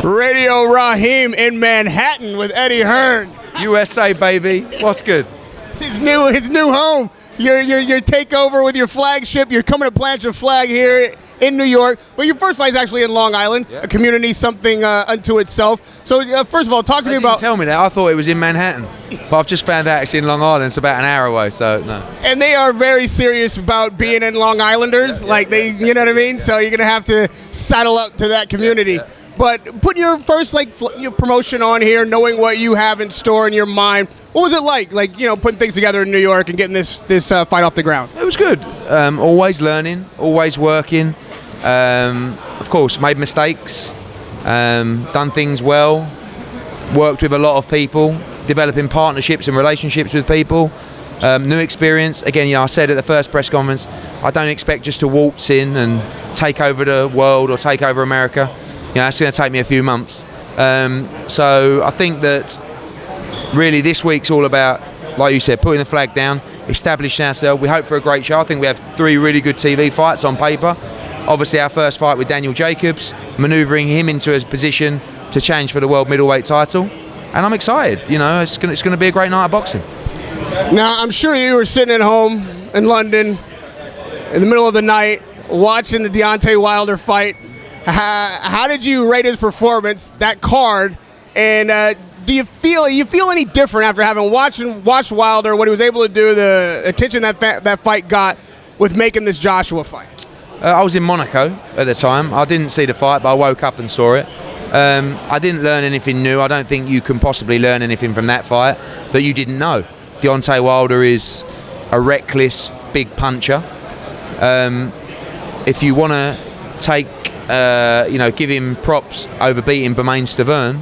Radio Raheem in Manhattan with Eddie Hearn. USA, baby. What's good? His new home. Your takeover with your flagship. You're coming to plant your flag here in New York, but your first fight is actually in Long Island, a community, something unto itself. So first of all, talk to me about. Tell me that. I thought it was in Manhattan, but I've just found out it's in Long Island. It's about an hour away, so no. And they are very serious about being in Long Islanders, you know what I mean. So you're gonna have to saddle up to that community. But putting your first your promotion on here, knowing what you have in store in your mind, what was it like? Putting things together in New York and getting this fight off the ground. It was good. Always learning, always working. Of course, made mistakes, done things well, worked with a lot of people, developing partnerships and relationships with people. New experience. Again, I said at the first press conference, I don't expect just to waltz in and take over the world or take over America. It's going to take me a few months. So I think that really this week's all about, like you said, putting the flag down, establishing ourselves. We hope for a great show. I think we have 3 really good TV fights on paper. Obviously our first fight with Daniel Jacobs, manoeuvring him into a position to challenge for the world middleweight title. And I'm excited. It's going to be a great night of boxing. Now, I'm sure you were sitting at home in London in the middle of the night watching the Deontay Wilder fight. How did you rate his performance, that card, and do you feel any different after having watched Wilder, what he was able to do, the attention that fight got with making this Joshua fight? I was in Monaco at the time. I didn't see the fight, but I woke up and saw it. I didn't learn anything new. I don't think you can possibly learn anything from that fight that you didn't know. Deontay Wilder is a reckless, big puncher. If you want to give him props over beating Bermane Stiverne,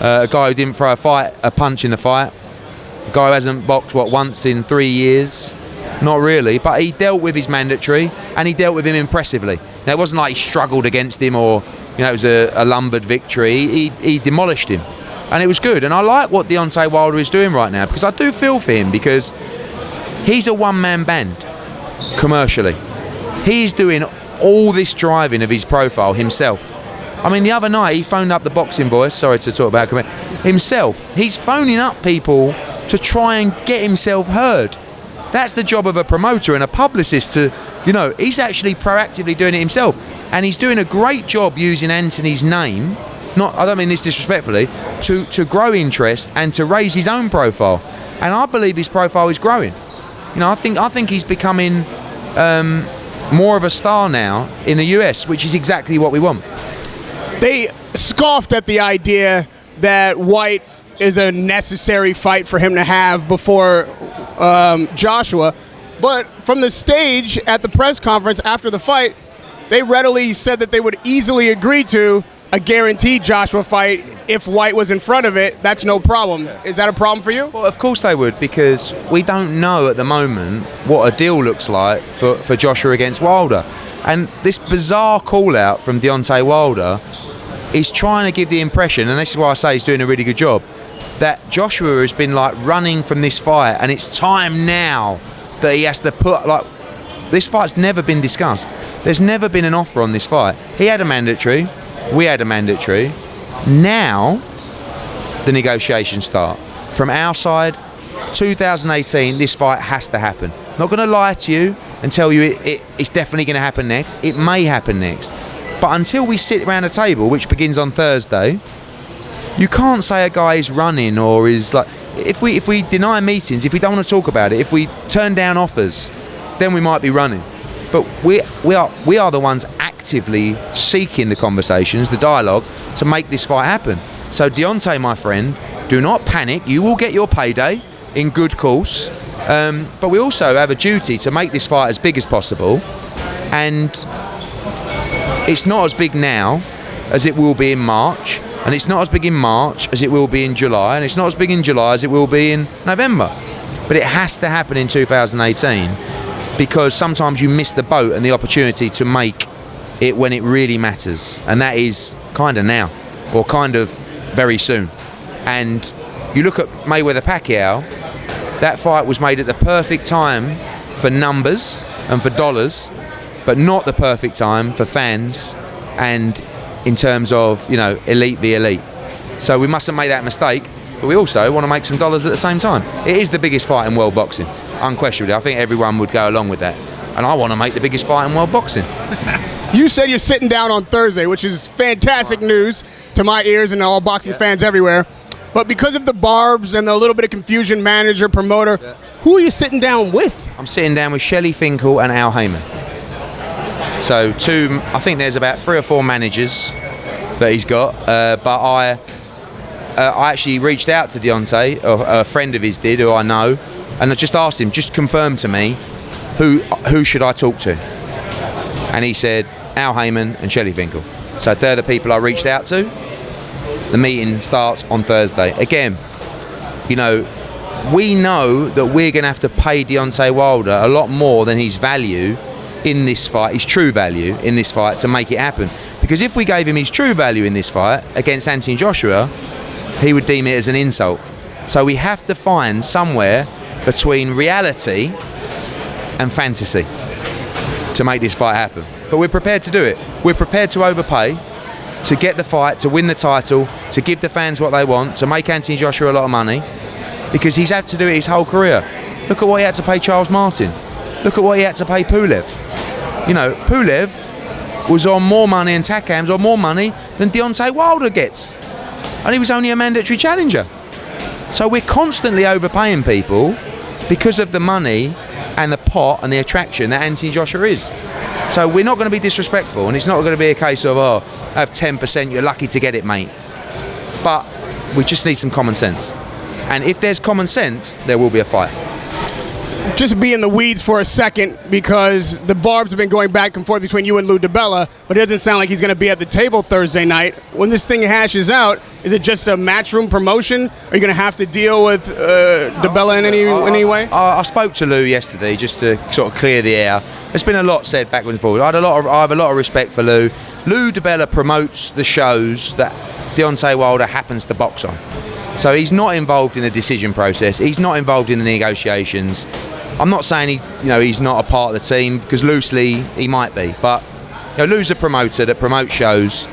a guy who didn't throw a punch in the fight, a guy who hasn't boxed once in 3 years. Not really, but he dealt with his mandatory and he dealt with him impressively. It wasn't like he struggled against him or it was a lumbered victory. He demolished him, and it was good. And I like what Deontay Wilder is doing right now, because I do feel for him, because he's a one-man band commercially. He's doing all this driving of his profile himself. I mean, the other night he phoned up the Boxing Voice. Sorry to talk about himself. He's phoning up people to try and get himself heard. That's the job of a promoter and a publicist he's actually proactively doing it himself. And he's doing a great job using Anthony's name, I don't mean this disrespectfully, to grow interest and to raise his own profile. And I believe his profile is growing. I think he's becoming more of a star now in the US, which is exactly what we want. They scoffed at the idea that White is a necessary fight for him to have before Joshua, but from the stage at the press conference after the fight, they readily said that they would easily agree to a guaranteed Joshua fight if White was in front of it. That's no problem. Is that a problem for you? Well, of course they would, because we don't know at the moment what a deal looks like for Joshua against Wilder. And this bizarre call-out from Deontay Wilder is trying to give the impression, and this is why I say he's doing a really good job, that Joshua has been running from this fight, and it's time now that he has to this fight's never been discussed. There's never been an offer on this fight. He had a mandatory, we had a mandatory. Now the negotiations start. From our side, 2018, this fight has to happen. Not going to lie to you and tell you it's definitely going to happen next. It may happen next. But until we sit around a table, which begins on Thursday, you can't say a guy is running or is if we deny meetings, if we don't want to talk about it, if we turn down offers, then we might be running. But we are the ones actively seeking the conversations, the dialogue, to make this fight happen. So Deontay, my friend, do not panic. You will get your payday in good course. But we also have a duty to make this fight as big as possible. And it's not as big now as it will be in March. And it's not as big in March as it will be in July. And it's not as big in July as it will be in November. But it has to happen in 2018, because sometimes you miss the boat and the opportunity to make it when it really matters. And that is kind of now, or kind of very soon. And you look at Mayweather-Pacquiao, that fight was made at the perfect time for numbers and for dollars, but not the perfect time for fans and in terms of, you know, elite v elite. So we mustn't make that mistake, but we also want to make some dollars at the same time. It is the biggest fight in world boxing, unquestionably. I think everyone would go along with that. And I want to make the biggest fight in world boxing. You said you're sitting down on Thursday, which is fantastic news to my ears and all boxing fans everywhere. But because of the barbs and the little bit of confusion, manager, promoter, who are you sitting down with? I'm sitting down with Shelley Finkel and Al Heyman. So I think there's about 3 or 4 managers that he's got. But I actually reached out to Deontay, or a friend of his did, who I know, and I just asked him, just confirm to me, who should I talk to? And he said, Al Heyman and Shelley Finkel. So they're the people I reached out to. The meeting starts on Thursday. Again, you know, we know that we're going to have to pay Deontay Wilder a lot more than his value in this fight, his true value in this fight, to make it happen. Because if we gave him his true value in this fight against Anthony Joshua, he would deem it as an insult. So we have to find somewhere between reality and fantasy to make this fight happen. But we're prepared to do it. We're prepared to overpay, to get the fight, to win the title, to give the fans what they want, to make Anthony Joshua a lot of money, because he's had to do it his whole career. Look at what he had to pay Charles Martin. Look at what he had to pay Pulev. You know, Pulev was on more money, and Takam's on more money than Deontay Wilder gets. And he was only a mandatory challenger. So we're constantly overpaying people because of the money and the pot and the attraction that Anthony Joshua is. So we're not going to be disrespectful, and it's not going to be a case of, oh, have 10%, you're lucky to get it, mate. But we just need some common sense. And if there's common sense, there will be a fight. Just be in the weeds for a second, because the barbs have been going back and forth between you and Lou DiBella, but it doesn't sound like he's going to be at the table Thursday night. When this thing hashes out, is it just a matchroom promotion? Are you going to have to deal with DiBella in any way? I spoke to Lou yesterday just to sort of clear the air. There's been a lot said backwards and forwards. I have a lot of respect for Lou. Lou DiBella promotes the shows that Deontay Wilder happens to box on. So he's not involved in the decision process. He's not involved in the negotiations. I'm not saying he's not a part of the team, because loosely he might be. But Lou's a promoter that promotes shows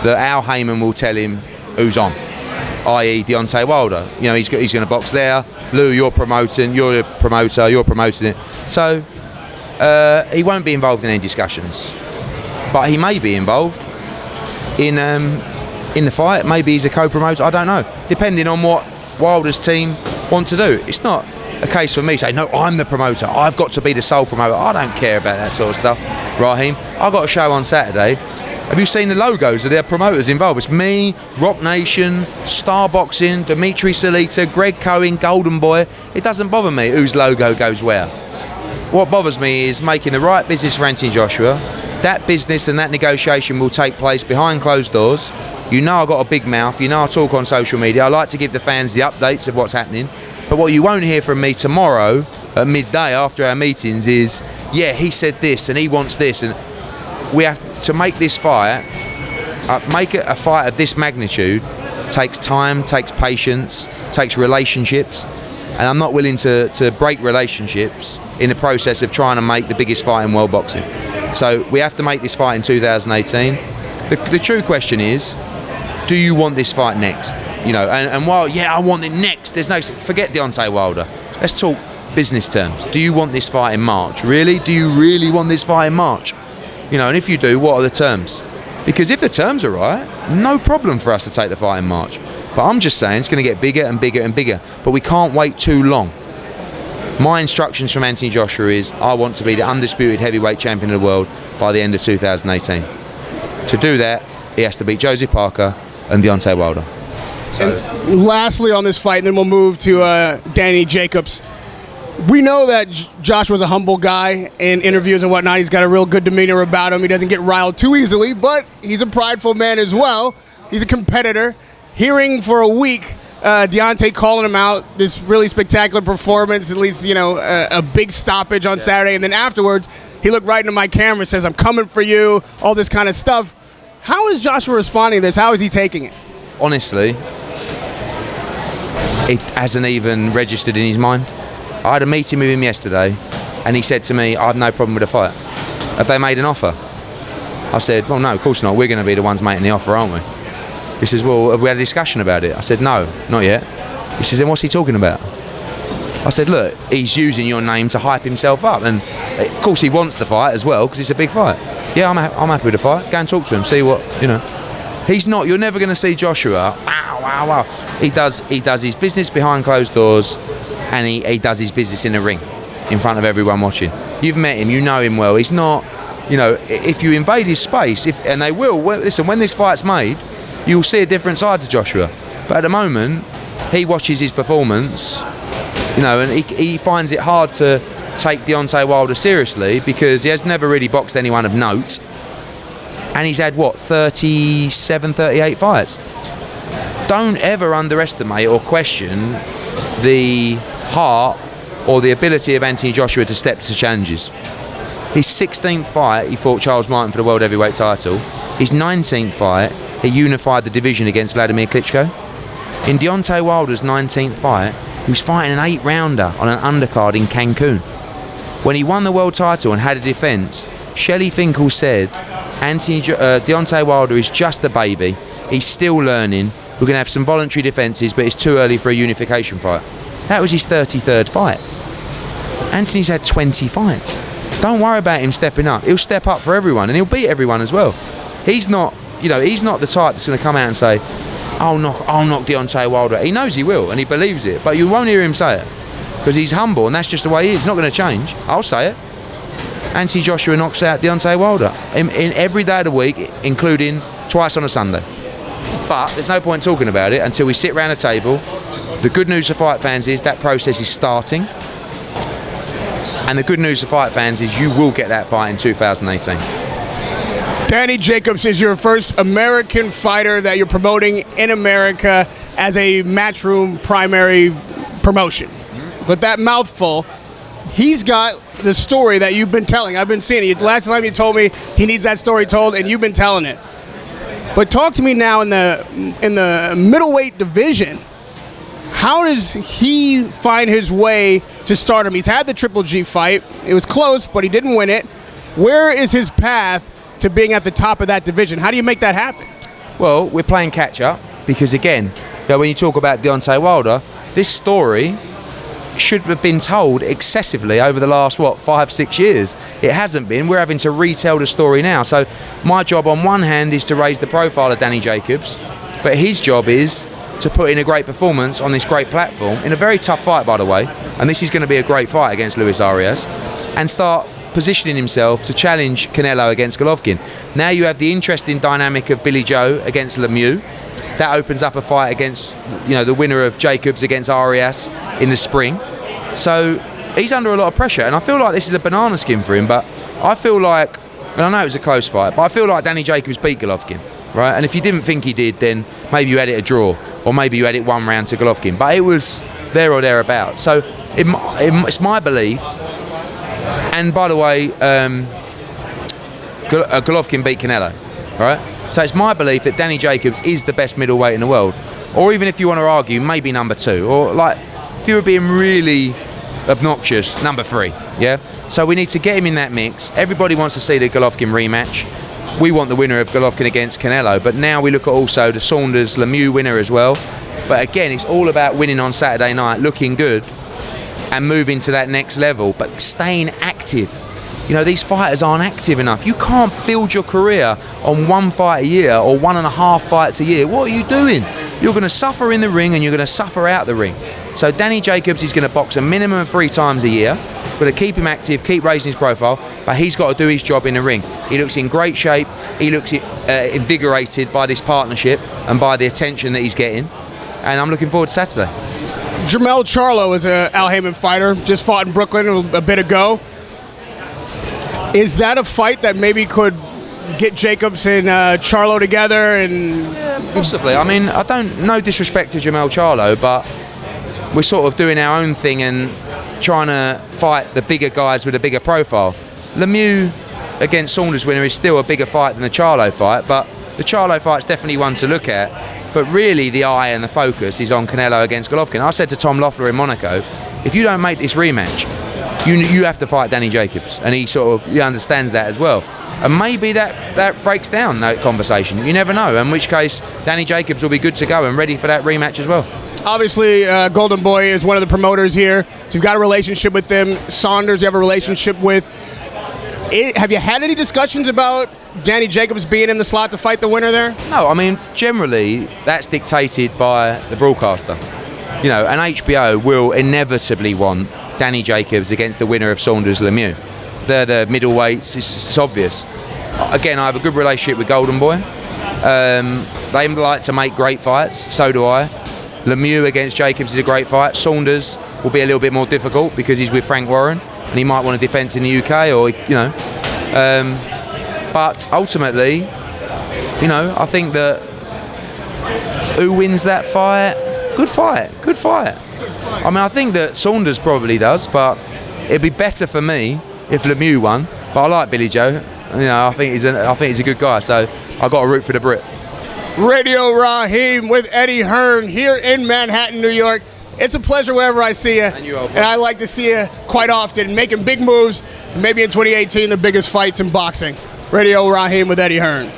that Al Heyman will tell him who's on, i.e. Deontay Wilder. He's going to box there. Lou, you're promoting. You're a promoter. You're promoting it. So he won't be involved in any discussions, but he may be involved in the fight. Maybe he's a co-promoter. I don't know, depending on what Wilder's team want to do. It's not a case for me saying, no, I'm the promoter, I've got to be the sole promoter. I don't care about that sort of stuff, Raheem. I've got a show on Saturday. Have you seen the logos of their promoters involved? It's me, Rock Nation, Star Boxing, Dimitri Salita, Greg Cohen, Golden Boy. It doesn't bother me whose logo goes where. What bothers me is making the right business for Anthony Joshua. That business and that negotiation will take place behind closed doors. I've got a big mouth. I talk on social media. I like to give the fans the updates of what's happening. But what you won't hear from me tomorrow at midday after our meetings is, yeah, he said this and he wants this. And we have to make this fight, make it a fight of this magnitude, takes time, takes patience, takes relationships. And I'm not willing to break relationships in the process of trying to make the biggest fight in world boxing. So we have to make this fight in 2018. The true question is, do you want this fight next? And while, I want it next, there's no, forget Deontay Wilder. Let's talk business terms. Do you want this fight in March? Really? Do you really want this fight in March? And if you do, what are the terms? Because if the terms are right, no problem for us to take the fight in March. But I'm just saying it's going to get bigger and bigger and bigger. But we can't wait too long. My instructions from Anthony Joshua is, I want to be the undisputed heavyweight champion of the world by the end of 2018. To do that, he has to beat Joseph Parker and Deontay Wilder. So, and lastly on this fight, and then we'll move to Danny Jacobs. We know that Josh was a humble guy in interviews and whatnot. He's got a real good demeanor about him. He doesn't get riled too easily, but he's a prideful man as well. He's a competitor. Hearing for a week Deontay calling him out, this really spectacular performance, at least, a big stoppage on Saturday, and then afterwards, he looked right into my camera and says, I'm coming for you, all this kind of stuff. How is Joshua responding to this? How is he taking it? Honestly, it hasn't even registered in his mind. I had a meeting with him yesterday, and he said to me, I have no problem with the fight. Have they made an offer? I said, well, no, of course not. We're going to be the ones making the offer, aren't we? He says, well, have we had a discussion about it? I said, no, not yet. He says, then what's he talking about? I said, look, he's using your name to hype himself up. And of course he wants the fight as well, because it's a big fight. Yeah, I'm happy with the fight. Go and talk to him, see what, He's not, you're never going to see Joshua, wow. He does his business behind closed doors, and he does his business in the ring, in front of everyone watching. You've met him, you know him well. He's not, if you invade his space, and they will, listen, when this fight's made, you'll see a different side to Joshua. But at the moment, he watches his performance, and he finds it hard to take Deontay Wilder seriously, because he has never really boxed anyone of note. And he's had, 37, 38 fights. Don't ever underestimate or question the heart or the ability of Anthony Joshua to step to challenges. His 16th fight, he fought Charles Martin for the World Heavyweight title. His 19th fight, he unified the division against Vladimir Klitschko. In Deontay Wilder's 19th fight, he was fighting an 8-rounder on an undercard in Cancun. When he won the world title and had a defence, Shelley Finkel said, Deontay Wilder is just a baby. He's still learning. We're going to have some voluntary defences, but it's too early for a unification fight. That was his 33rd fight. Anthony's had 20 fights. Don't worry about him stepping up. He'll step up for everyone, and he'll beat everyone as well. He's not, he's not the type that's going to come out and say, I'll knock Deontay Wilder. He knows he will, and he believes it, but you won't hear him say it, because he's humble, and that's just the way he is. It's not going to change. I'll say it. Anthony Joshua knocks out Deontay Wilder in every day of the week, including twice on a Sunday. But there's no point talking about it until we sit around a table. The good news for fight fans is that process is starting. And the good news for fight fans is you will get that fight in 2018. Danny Jacobs is your first American fighter that you're promoting in America as a Matchroom primary promotion. But that mouthful, he's got the story that you've been telling. I've been seeing it. Last time you told me he needs that story told, and you've been telling it. But talk to me now in the middleweight division. How does he find his way to stardom? He's had the Triple G fight. It was close, but he didn't win it. Where is his path to being at the top of that division? How do you make that happen? Well, we're playing catch up, because again, when you talk about Deontay Wilder, this story should have been told excessively over the last 5-6 years. It hasn't been. We're having to retell the story now. So my job on one hand is to raise the profile of Danny Jacobs, but his job is to put in a great performance on this great platform, in a very tough fight, by the way, and this is going to be a great fight against Luis Arias, and start positioning himself to challenge Canelo against Golovkin. Now you have the interesting dynamic of Billy Joe against Lemieux. That opens up a fight against, the winner of Jacobs against Arias in the spring. So he's under a lot of pressure, and I feel like this is a banana skin for him, but I feel like, and I know it was a close fight, but I feel like Danny Jacobs beat Golovkin, right? And if you didn't think he did, then maybe you had it a draw, or maybe you had it 1 round to Golovkin, but it was there or thereabouts. So it's my belief, and by the way, Golovkin beat Canelo, right? So it's my belief that Danny Jacobs is the best middleweight in the world. Or even if you want to argue, maybe number 2. Or if you were being really obnoxious, number 3, yeah? So we need to get him in that mix. Everybody wants to see the Golovkin rematch. We want the winner of Golovkin against Canelo. But now we look at also the Saunders-Lemieux winner as well. But again, it's all about winning on Saturday night, looking good, and moving to that next level, but staying active. These fighters aren't active enough. You can't build your career on 1 fight a year or 1.5 fights a year. What are you doing? You're going to suffer in the ring, and you're going to suffer out the ring. So Danny Jacobs is going to box a minimum of 3 times a year. We're going to keep him active, keep raising his profile, but he's got to do his job in the ring. He looks in great shape. He looks invigorated by this partnership and by the attention that he's getting. And I'm looking forward to Saturday. Jermell Charlo is an Al Haymon fighter, just fought in Brooklyn a bit ago. Is that a fight that maybe could get Jacobs and Charlo together? And possibly. I mean, no disrespect to Jermell Charlo, but we're sort of doing our own thing and trying to fight the bigger guys with a bigger profile. Lemieux against Saunders winner is still a bigger fight than the Charlo fight, but the Charlo fight's definitely one to look at. But really the eye and the focus is on Canelo against Golovkin. I said to Tom Loeffler in Monaco, if you don't make this rematch, you have to fight Danny Jacobs, and he understands that as well. And maybe that breaks down that conversation. You never know. In which case, Danny Jacobs will be good to go and ready for that rematch as well. Obviously, Golden Boy is one of the promoters here. So you've got a relationship with them. Saunders, you have a relationship with. Have you had any discussions about Danny Jacobs being in the slot to fight the winner there? No, I mean, generally, that's dictated by the broadcaster. You know, and HBO will inevitably want Danny Jacobs against the winner of Saunders-Lemieux. They're the middleweights, it's obvious. Again, I have a good relationship with Golden Boy. They like to make great fights, so do I. Lemieux against Jacobs is a great fight. Saunders will be a little bit more difficult because he's with Frank Warren and he might want a defence in the UK, or, you know. But ultimately, you know, I think that who wins that fight? Good fight. I mean, I think that Saunders probably does, but it'd be better for me if Lemieux won. But I like Billy Joe. You know, I think he's a good guy. So I got to root for the Brit. Radio Raheem with Eddie Hearn here in Manhattan, New York. It's a pleasure wherever I see you. And I like to see you quite often, making big moves. Maybe in 2018, the biggest fights in boxing. Radio Raheem with Eddie Hearn.